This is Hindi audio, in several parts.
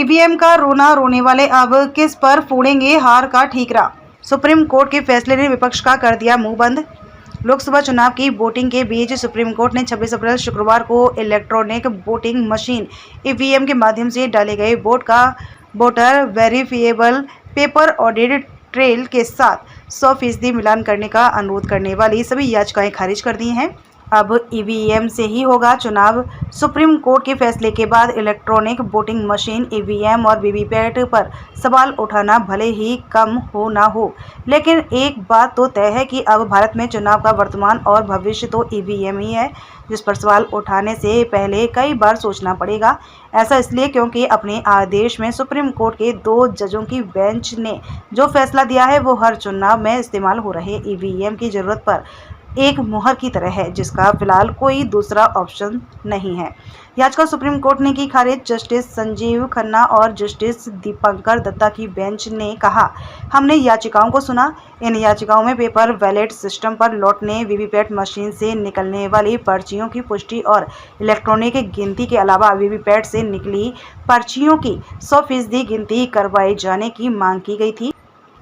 ईवीएम का रोना रोने वाले अब किस पर फोड़ेंगे हार का ठीकरा। सुप्रीम कोर्ट के फैसले ने विपक्ष का कर दिया मुंह बंद। लोकसभा चुनाव की वोटिंग के बीच सुप्रीम कोर्ट ने 26 अप्रैल शुक्रवार को इलेक्ट्रॉनिक वोटिंग मशीन ईवीएम के माध्यम से डाले गए voter verifiable paper audit trail के साथ 100% मिलान करने का अनुरोध करने वाली सभी याचिकाएं खारिज कर दी हैं। अब ईवीएम से ही होगा चुनाव। सुप्रीम कोर्ट के फैसले के बाद इलेक्ट्रॉनिक वोटिंग मशीन ईवीएम और वीवीपैट पर सवाल उठाना भले ही कम हो ना हो, लेकिन एक बात तो तय है कि अब भारत में चुनाव का वर्तमान और भविष्य तो ईवीएम ही है, जिस पर सवाल उठाने से पहले कई बार सोचना पड़ेगा। ऐसा इसलिए क्योंकि अपने आदेश में सुप्रीम कोर्ट के 2 जजों की बेंच ने जो फैसला दिया है वो हर चुनाव में इस्तेमाल हो रहे ईवीएम की जरूरत पर एक मुहर की तरह है, जिसका फिलहाल कोई दूसरा ऑप्शन नहीं है। याचिका सुप्रीम कोर्ट ने की खारिज। जस्टिस संजीव खन्ना और जस्टिस दीपंकर दत्ता की बेंच ने कहा, हमने याचिकाओं को सुना। इन याचिकाओं में पेपर बैलेट सिस्टम पर लौटने, वीवीपैट मशीन से निकलने वाली पर्चियों की पुष्टि और इलेक्ट्रॉनिक गिनती के अलावा वीवीपैट से निकली पर्चियों की 100% गिनती करवाए जाने की मांग की गई थी।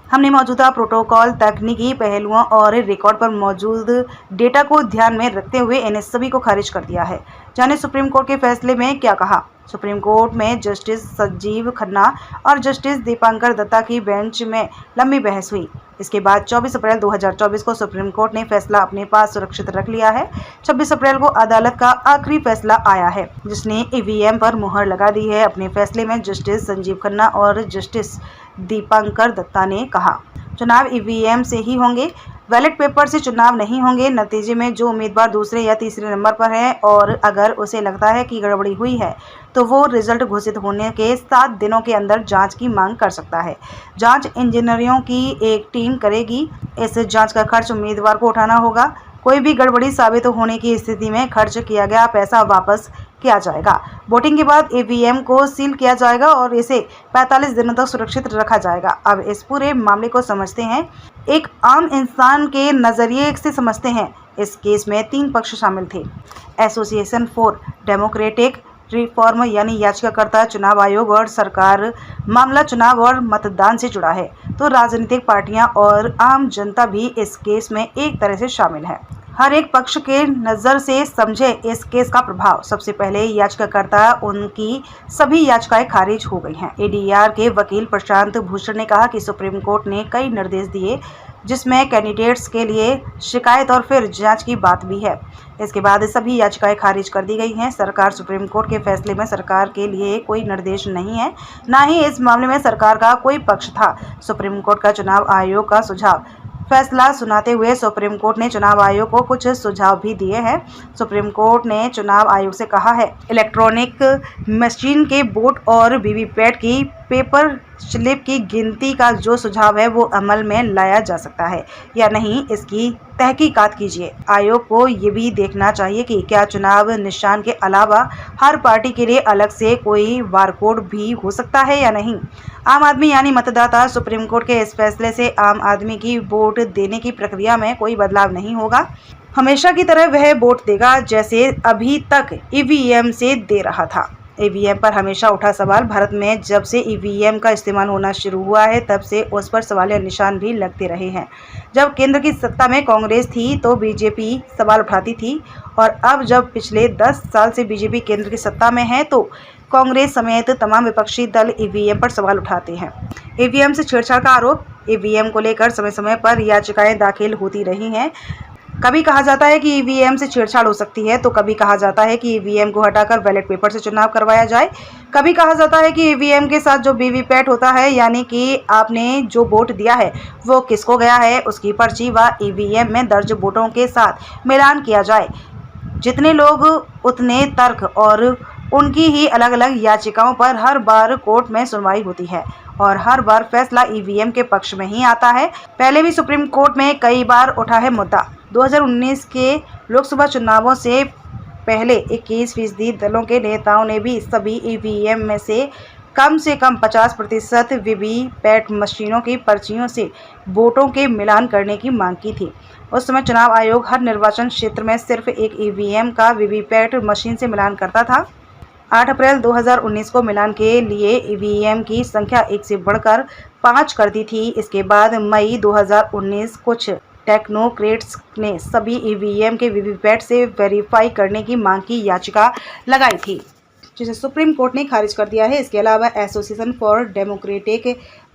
हमने मौजूदा प्रोटोकॉल, तकनीकी पहलुओं और रिकॉर्ड पर मौजूद डेटा को ध्यान में रखते हुए इन सभी को खारिज कर दिया है। जाने सुप्रीम कोर्ट के फैसले में क्या कहा। सुप्रीम कोर्ट में जस्टिस संजीव खन्ना और जस्टिस दीपंकर दत्ता की बेंच में लंबी बहस हुई। इसके बाद 24 अप्रैल 2024 को सुप्रीम कोर्ट ने फैसला अपने पास सुरक्षित रख लिया है। 26 अप्रैल को अदालत का आखिरी फैसला आया है, जिसने ईवीएम पर मुहर लगा दी है। अपने फैसले में जस्टिस संजीव खन्ना और जस्टिस दीपंकर दत्ता ने कहा, चुनाव ईवीएम से ही होंगे, बैलेट पेपर से चुनाव नहीं होंगे। नतीजे में जो उम्मीदवार दूसरे या तीसरे नंबर पर है और अगर उसे लगता है कि गड़बड़ी हुई है तो वो रिजल्ट घोषित होने के 7 दिनों के अंदर जांच की मांग कर सकता है। जांच इंजीनियरों की एक टीम करेगी। इस जांच का खर्च उम्मीदवार को उठाना होगा। कोई भी गड़बड़ी साबित होने की स्थिति में खर्च किया गया पैसा वापस किया जाएगा। वोटिंग के बाद ईवीएम को सील किया जाएगा और इसे 45 दिनों तक सुरक्षित रखा जाएगा। अब इस पूरे मामले को समझते हैं, एक आम इंसान के नजरिए से समझते हैं। इस केस में 3 पक्ष शामिल थे। एसोसिएशन फॉर डेमोक्रेटिक रिफॉर्म यानी याचिकाकर्ता, चुनाव आयोग और सरकार। मामला चुनाव और मतदान से जुड़ा है, तो राजनीतिक पार्टियां और आम जनता भी इस केस में एक तरह से शामिल है। हर एक पक्ष के नज़र से समझे इस केस का प्रभाव। सबसे पहले याचिकाकर्ता, उनकी सभी याचिकाएं खारिज हो गई हैं। एडीआर के वकील प्रशांत भूषण ने कहा कि सुप्रीम कोर्ट ने कई निर्देश दिए, जिसमें कैंडिडेट्स के लिए शिकायत और फिर जांच की बात भी है। इसके बाद सभी याचिकाएं खारिज कर दी गई हैं। सरकार, सुप्रीम कोर्ट के फैसले में सरकार के लिए कोई निर्देश नहीं है, ना ही इस मामले में सरकार का कोई पक्ष था। सुप्रीम कोर्ट का चुनाव आयोग का सुझाव। फैसला सुनाते हुए सुप्रीम कोर्ट ने चुनाव आयोग को कुछ सुझाव भी दिए हैं। सुप्रीम कोर्ट ने चुनाव आयोग से कहा है, इलेक्ट्रॉनिक मशीन के वोट और वीवीपैट की पेपर स्लिप की गिनती का जो सुझाव है वो अमल में लाया जा सकता है या नहीं, इसकी तहकीकात कीजिए। आयोग को ये भी देखना चाहिए कि क्या चुनाव निशान के अलावा हर पार्टी के लिए अलग से कोई बारकोड भी हो सकता है या नहीं। आम आदमी यानी मतदाता, सुप्रीम कोर्ट के इस फैसले से आम आदमी की वोट देने की प्रक्रिया में कोई बदलाव नहीं होगा। हमेशा की तरह वह वोट देगा जैसे अभी तक ईवीएम से दे रहा था। ईवीएम पर हमेशा उठा सवाल। भारत में जब से ईवीएम का इस्तेमाल होना शुरू हुआ है तब से उस पर सवालिया निशान भी लगते रहे हैं। जब केंद्र की सत्ता में कांग्रेस थी तो बीजेपी सवाल उठाती थी, और अब जब पिछले 10 साल से बीजेपी केंद्र की सत्ता में है तो कांग्रेस समेत तमाम विपक्षी दल ईवीएम पर सवाल उठाते हैं। ईवीएम से छेड़छाड़ का आरोप। ईवीएम को लेकर समय समय पर याचिकाएं दाखिल होती रही हैं। कभी कहा जाता है कि ईवीएम से छेड़छाड़ हो सकती है, तो कभी कहा जाता है कि ईवीएम को हटाकर बैलेट पेपर से चुनाव करवाया जाए। कभी कहा जाता है कि ईवीएम के साथ जो वीवीपैट होता है, यानी कि आपने जो वोट दिया है वो किसको गया है, उसकी पर्ची व ईवीएम में दर्ज वोटों के साथ मिलान किया जाए। जितने लोग उतने तर्क, और उनकी ही अलग अलग याचिकाओं पर हर बार कोर्ट में सुनवाई होती है और हर बार फैसला ईवीएम के पक्ष में ही आता है। पहले भी सुप्रीम कोर्ट में कई बार उठा है मुद्दा। 2019 के लोकसभा चुनावों से पहले 21% दलों के नेताओं ने भी सभी ईवीएम में से कम 50% वीवीपैट मशीनों की पर्चियों से वोटों के मिलान करने की मांग की थी। उस समय चुनाव आयोग हर निर्वाचन क्षेत्र में सिर्फ एक ईवीएम का वीवीपैट मशीन से मिलान करता था। 8 अप्रैल 2019 को मिलान के लिए ईवीएम की संख्या 1 से बढ़कर 5 कर दी थी। इसके बाद मई 2019 कुछ टेक्नोक्रेट्स ने सभी ईवीएम के वीवीपैट से वेरीफाई करने की मांग की याचिका लगाई थी, जिसे सुप्रीम कोर्ट ने खारिज कर दिया है। इसके अलावा एसोसिएशन फॉर डेमोक्रेटिक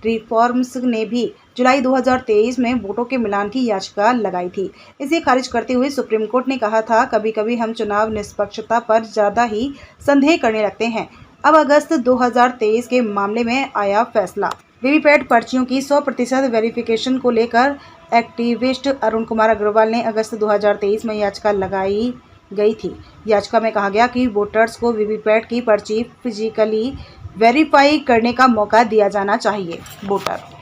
रिफॉर्म्स ने भी जुलाई 2023 में वोटों के मिलान की याचिका लगाई थी। इसे खारिज करते हुए सुप्रीम कोर्ट ने कहा था, कभी कभी हम चुनाव निष्पक्षता पर ज़्यादा ही संदेह करने लगते हैं। अब अगस्त 2023 के मामले में आया फैसला। वीवीपैट पर्चियों की 100% वेरिफिकेशन को लेकर एक्टिविस्ट अरुण कुमार अग्रवाल ने अगस्त 2023 में याचिका लगाई गई थी। याचिका में कहा गया कि वोटर्स को वीवीपैट की पर्ची फिजिकली वेरीफाई करने का मौका दिया जाना चाहिए। वोटर